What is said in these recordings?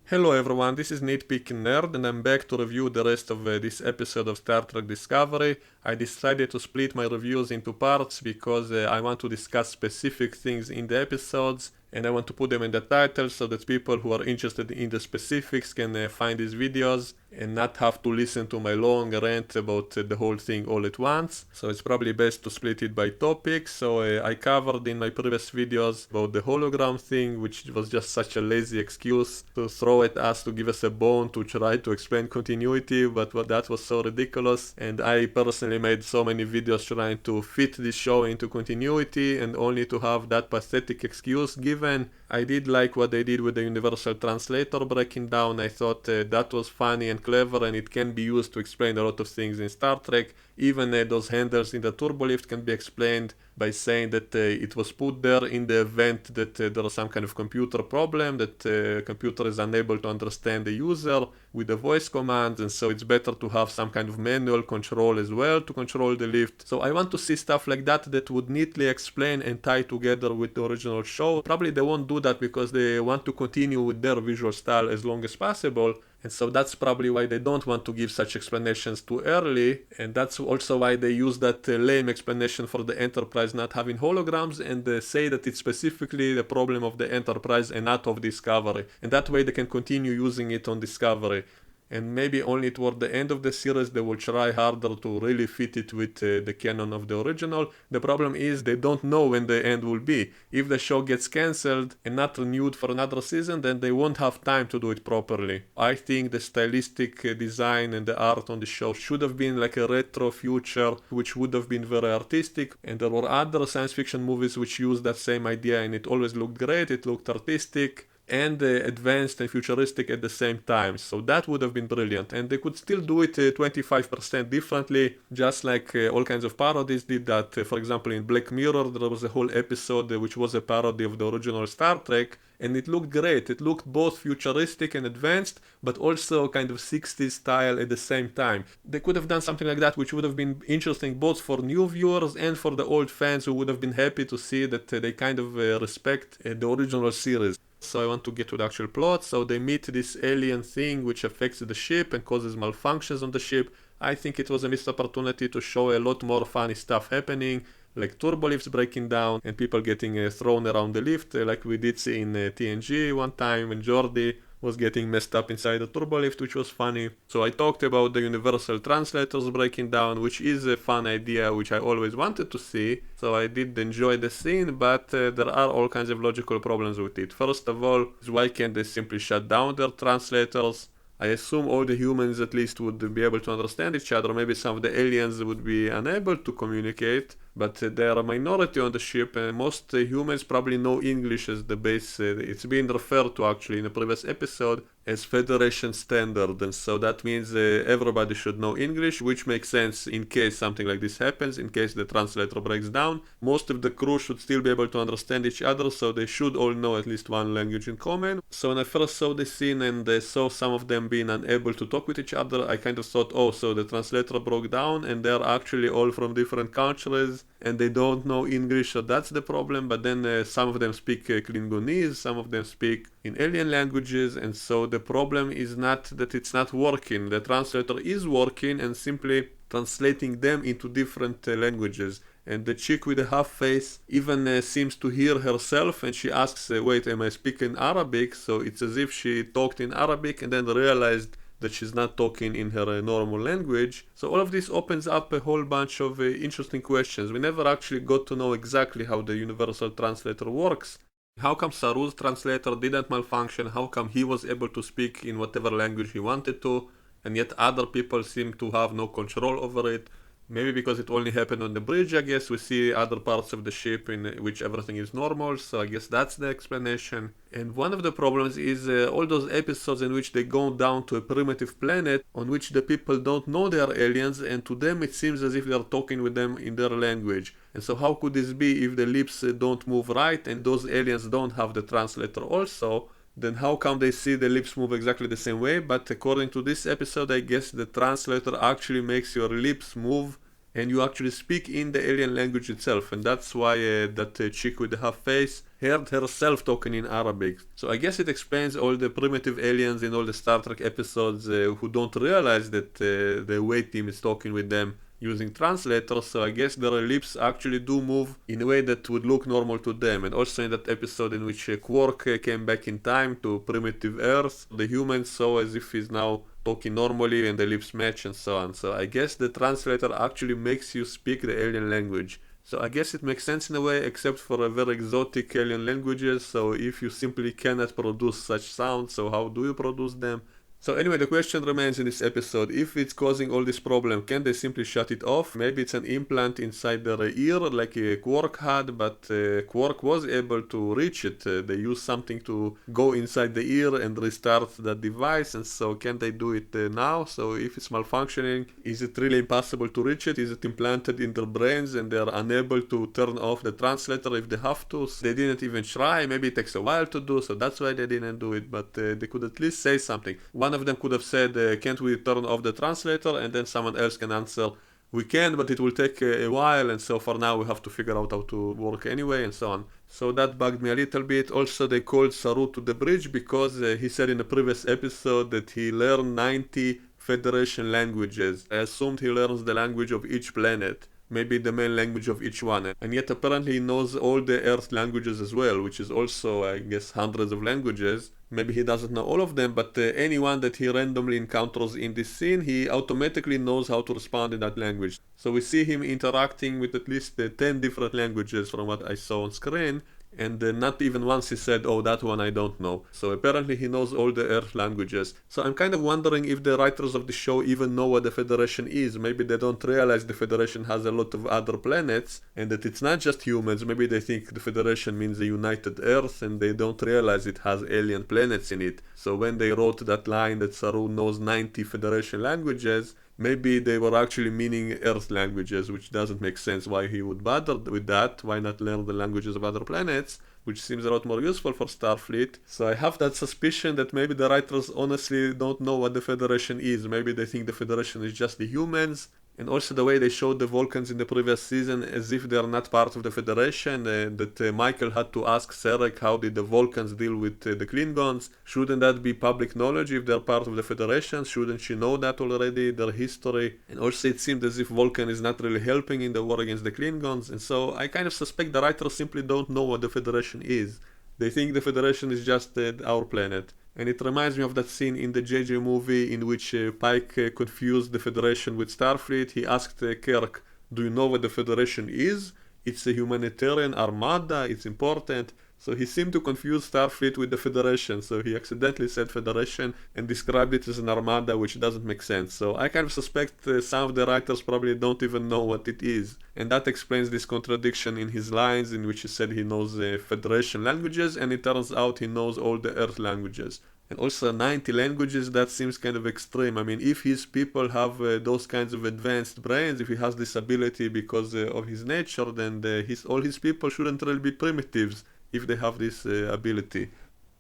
Hello everyone, this is Nitpicking Nerd and I'm back to review the rest of this episode of Star Trek Discovery. I decided to split my reviews into parts because I want to discuss specific things in the episodes and I want to put them in the title so that people who are interested in the specifics can find these videos and not have to listen to my long rant about the whole thing all at once. So it's probably best to split it by topics. So I covered in my previous videos about the hologram thing, which was just such a lazy excuse to throw at us to give us a bone to try to explain continuity, but that was so ridiculous. And I personally made so many videos trying to fit this show into continuity and only to have that pathetic excuse given. I did like what they did with the Universal Translator breaking down. I thought that was funny and clever and it can be used to explain a lot of things in Star Trek. Even those handles in the turbolift can be explained by saying that it was put there in the event that there is some kind of computer problem, that the computer is unable to understand the user with the voice commands, and so it's better to have some kind of manual control as well to control the lift. So I want to see stuff like that that would neatly explain and tie together with the original show. Probably they won't do that because they want to continue with their visual style as long as possible. And so that's probably why they don't want to give such explanations too early, and that's also why they use that lame explanation for the Enterprise not having holograms and say that it's specifically the problem of the Enterprise and not of Discovery. And that way they can continue using it on Discovery. And maybe only toward the end of the series they will try harder to really fit it with the canon of the original. The problem is they don't know when the end will be. If the show gets cancelled and not renewed for another season, then they won't have time to do it properly. I think the stylistic design and the art on the show should have been like a retro future, which would have been very artistic. And there were other science fiction movies which used that same idea and it always looked great, it looked artistic and advanced and futuristic at the same time. So that would have been brilliant. And they could still do it 25% differently, just like all kinds of parodies did that. For example, in Black Mirror, there was a whole episode which was a parody of the original Star Trek, and it looked great. It looked both futuristic and advanced, but also kind of 60s style at the same time. They could have done something like that, which would have been interesting both for new viewers and for the old fans who would have been happy to see that they kind of respect the original series. So I want to get to the actual plot. So they meet this alien thing which affects the ship and causes malfunctions on the ship. I think it was a missed opportunity to show a lot more funny stuff happening, like turbolifts breaking down and people getting thrown around the lift, like we did see in TNG one time when Geordi was getting messed up inside the turbolift, which was funny. So I talked about the Universal Translators breaking down, which is a fun idea which I always wanted to see. So I did enjoy the scene, but there are all kinds of logical problems with it. First of all, why can't they simply shut down their translators? I assume all the humans at least would be able to understand each other. Maybe some of the aliens would be unable to communicate, but they are a minority on the ship and most humans probably know English as the base. It's been referred to actually in a previous episode as Federation standard, and so that means everybody should know English, which makes sense in case something like this happens, in case the translator breaks down. Most of the crew should still be able to understand each other, so they should all know at least one language in common. So when I first saw this scene and saw some of them being unable to talk with each other, I kind of thought, oh, so the translator broke down and they're actually all from different countries and they don't know English, so that's the problem. But then some of them speak Klingonese, some of them speak in alien languages, and so the problem is not that it's not working. The translator is working and simply translating them into different languages. And the chick with the half face even seems to hear herself, and she asks, wait, am I speaking Arabic? So it's as if she talked in Arabic and then realized that she's not talking in her normal language. So all of this opens up a whole bunch of interesting questions. We never actually got to know exactly how the Universal Translator works. How come Saru's translator didn't malfunction? How come he was able to speak in whatever language he wanted to, and yet other people seem to have no control over it? Maybe because it only happened on the bridge, I guess. We see other parts of the ship in which everything is normal, so I guess that's the explanation. And one of the problems is all those episodes in which they go down to a primitive planet on which the people don't know they are aliens, and to them it seems as if they are talking with them in their language. And so how could this be if the lips don't move right and those aliens don't have the translator also? Then how come they see the lips move exactly the same way? But according to this episode, I guess the translator actually makes your lips move and you actually speak in the alien language itself. And that's why that chick with the half face heard herself talking in Arabic. So I guess it explains all the primitive aliens in all the Star Trek episodes who don't realize that the away team is talking with them using Translator, so I guess their lips actually do move in a way that would look normal to them. And also in that episode in which Quark came back in time to primitive Earth, the humans saw as if he's now talking normally and the lips match and so on. So I guess the Translator actually makes you speak the alien language. So I guess it makes sense in a way, except for a very exotic alien languages. So if you simply cannot produce such sounds, so how do you produce them? So anyway, the question remains in this episode, if it's causing all this problem, can they simply shut it off? Maybe it's an implant inside their ear like Quark had, but Quark was able to reach it. They used something to go inside the ear and restart that device, and so can they do it now? So if it's malfunctioning, is it really impossible to reach it? Is it implanted in their brains and they're unable to turn off the translator if they have to? So they didn't even try, maybe it takes a while to do, so that's why they didn't do it, but they could at least say something. One of them could have said, can't we turn off the translator? And then someone else can answer, we can, but it will take a while, and so for now we have to figure out how to work anyway, and so on. So that bugged me a little bit. Also, they called Saru to the bridge because he said in a previous episode that he learned 90 Federation languages. I assumed he learns the language of each planet, maybe the main language of each one, and yet apparently he knows all the Earth languages as well, which is also, I guess, hundreds of languages. Maybe he doesn't know all of them, but anyone that he randomly encounters in this scene, he automatically knows how to respond in that language. So we see him interacting with at least 10 different languages from what I saw on screen, and not even once he said, oh, that one I don't know. So apparently he knows all the Earth languages. So I'm kind of wondering if the writers of the show even know what the Federation is. Maybe they don't realize the Federation has a lot of other planets, and that it's not just humans. Maybe they think the Federation means a united Earth, and they don't realize it has alien planets in it. So when they wrote that line that Saru knows 90 Federation languages, maybe they were actually meaning Earth languages, which doesn't make sense why he would bother with that. Why not learn the languages of other planets, which seems a lot more useful for Starfleet. So I have that suspicion that maybe the writers honestly don't know what the Federation is. Maybe they think the Federation is just the humans. And also the way they showed the Vulcans in the previous season as if they are not part of the Federation, that Michael had to ask Sarek how did the Vulcans deal with the Klingons. Shouldn't that be public knowledge if they're part of the Federation? Shouldn't she know that already, their history? And also it seemed as if Vulcan is not really helping in the war against the Klingons, and so I kind of suspect the writers simply don't know what the Federation is. They think the Federation is just our planet. And it reminds me of that scene in the JJ movie in which Pike confused the Federation with Starfleet. He asked Kirk, do you know what the Federation is? It's a humanitarian armada, it's important. So he seemed to confuse Starfleet with the Federation, so he accidentally said Federation and described it as an armada, which doesn't make sense. So I kind of suspect some of the writers probably don't even know what it is. And that explains this contradiction in his lines in which he said he knows Federation languages, and it turns out he knows all the Earth languages. And also 90 languages, that seems kind of extreme. I mean, if his people have those kinds of advanced brains, if he has this ability because of his nature, then all his people shouldn't really be primitives if they have this ability.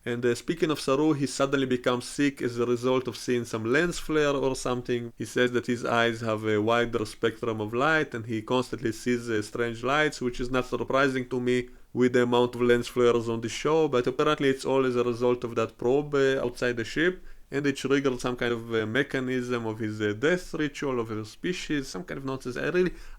And speaking of Saru, he suddenly becomes sick as a result of seeing some lens flare or something. He says that his eyes have a wider spectrum of light and he constantly sees strange lights, which is not surprising to me with the amount of lens flares on the show, but apparently it's all as a result of that probe outside the ship, and it triggered some kind of mechanism of his death ritual of his species, some kind of nonsense.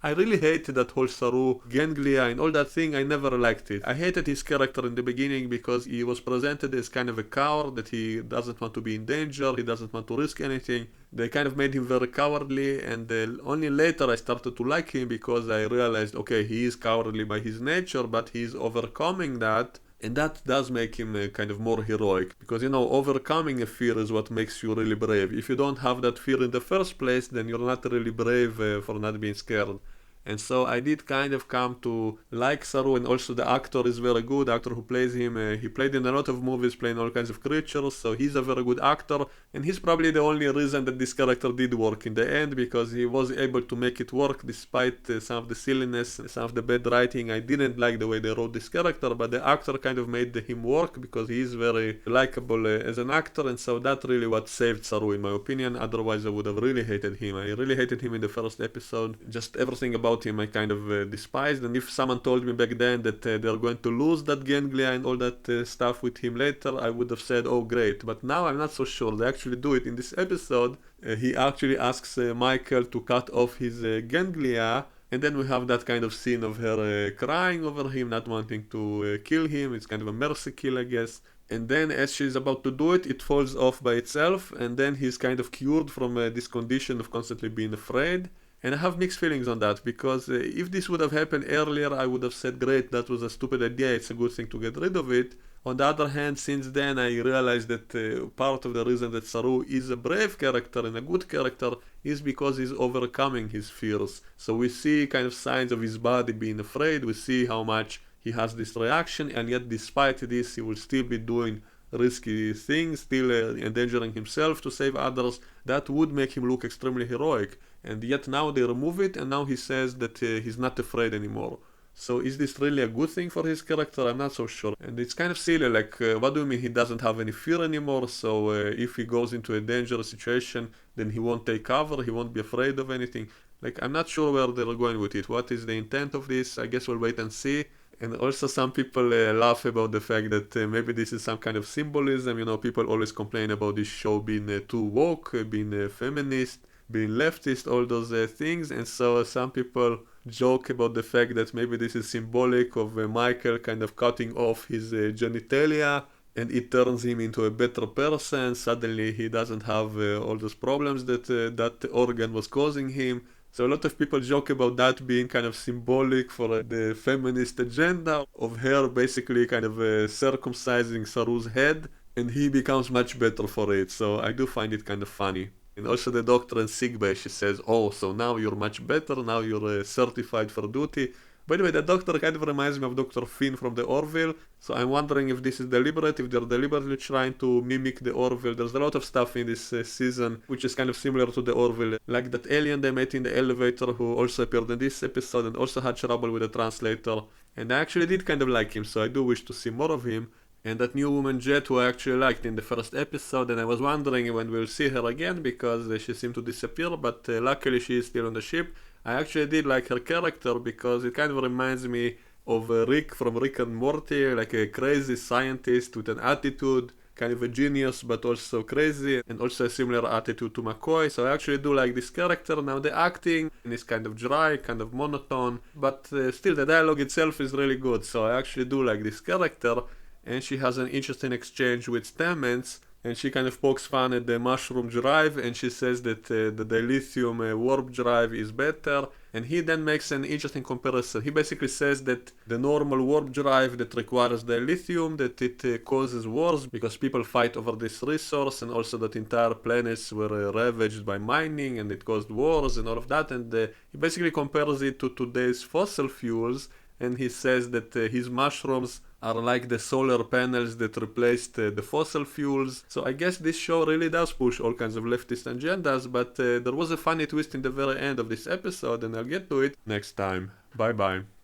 I really hated that whole Saru ganglia and all that thing. I never liked it. I hated his character in the beginning because he was presented as kind of a coward, that he doesn't want to be in danger, he doesn't want to risk anything. They kind of made him very cowardly, and only later I started to like him because I realized, okay, he is cowardly by his nature, but he's overcoming that. And that does make him kind of more heroic, because overcoming a fear is what makes you really brave. If you don't have that fear in the first place, then you're not really brave for not being scared. And so I did kind of come to like Saru, and also the actor is very good. The actor who plays him, he played in a lot of movies playing all kinds of creatures, so he's a very good actor, and he's probably the only reason that this character did work in the end, because he was able to make it work despite some of the silliness, some of the bad writing. I didn't like the way they wrote this character, but the actor kind of made him work because he is very likable as an actor, and so that really what saved Saru in my opinion. Otherwise I would have really hated him. I really hated him in the first episode. Just everything about about him I kind of despised, and if someone told me back then that they're going to lose that ganglia and all that stuff with him later, I would have said, oh great, but now I'm not so sure. They actually do it in this episode. He actually asks Michael to cut off his ganglia, and then we have that kind of scene of her crying over him, not wanting to kill him. It's kind of a mercy kill, I guess. And then as she's about to do it, it falls off by itself, and then he's kind of cured from this condition of constantly being afraid. And I have mixed feelings on that, because if this would have happened earlier, I would have said, great, that was a stupid idea, it's a good thing to get rid of it. On the other hand, since then I realized that part of the reason that Saru is a brave character and a good character is because he's overcoming his fears. So we see kind of signs of his body being afraid, we see how much he has this reaction, and yet despite this he will still be doing risky things, still endangering himself to save others. That would make him look extremely heroic, and yet now they remove it, and now he says that he's not afraid anymore. So is this really a good thing for his character? I'm not so sure. And it's kind of silly, like what do you mean he doesn't have any fear anymore? So if he goes into a dangerous situation, then he won't take cover, he won't be afraid of anything. Like, I'm not sure where they're going with it. What is the intent of this? I guess we'll wait and see. And also some people laugh about the fact that maybe this is some kind of symbolism. You know, people always complain about this show being too woke, being feminist, being leftist, all those things. And so some people joke about the fact that maybe this is symbolic of Michael kind of cutting off his genitalia, and it turns him into a better person. Suddenly he doesn't have all those problems that that organ was causing him. So a lot of people joke about that being kind of symbolic for the feminist agenda of her basically kind of circumcising Saru's head, and he becomes much better for it. So I do find it kind of funny. And also the doctor in sickbay, she says, oh, so now you're much better, now you're certified for duty. By the way, the doctor kind of reminds me of Dr. Finn from the Orville, so I'm wondering if this is deliberate, if they're deliberately trying to mimic the Orville. There's a lot of stuff in this season which is kind of similar to the Orville, like that alien they met in the elevator who also appeared in this episode and also had trouble with the translator. And I actually did kind of like him, so I do wish to see more of him. And that new woman Jet, who I actually liked in the first episode, and I was wondering when we'll see her again because she seemed to disappear, but luckily she is still on the ship. I actually did like her character because it kind of reminds me of Rick from Rick and Morty, like a crazy scientist with an attitude, kind of a genius but also crazy, and also a similar attitude to McCoy. So I actually do like this character. Now the acting is kind of dry, kind of monotone, but still the dialogue itself is really good. So I actually do like this character, and she has an interesting exchange with Stamens, and she kind of pokes fun at the mushroom drive, and she says that the dilithium warp drive is better, and he then makes an interesting comparison. He basically says that the normal warp drive that requires dilithium, that it causes wars because people fight over this resource, and also that entire planets were ravaged by mining and it caused wars and all of that, and he basically compares it to today's fossil fuels, and he says that his mushrooms are like the solar panels that replaced the fossil fuels. So I guess this show really does push all kinds of leftist agendas, but there was a funny twist in the very end of this episode, and I'll get to it next time. Bye bye.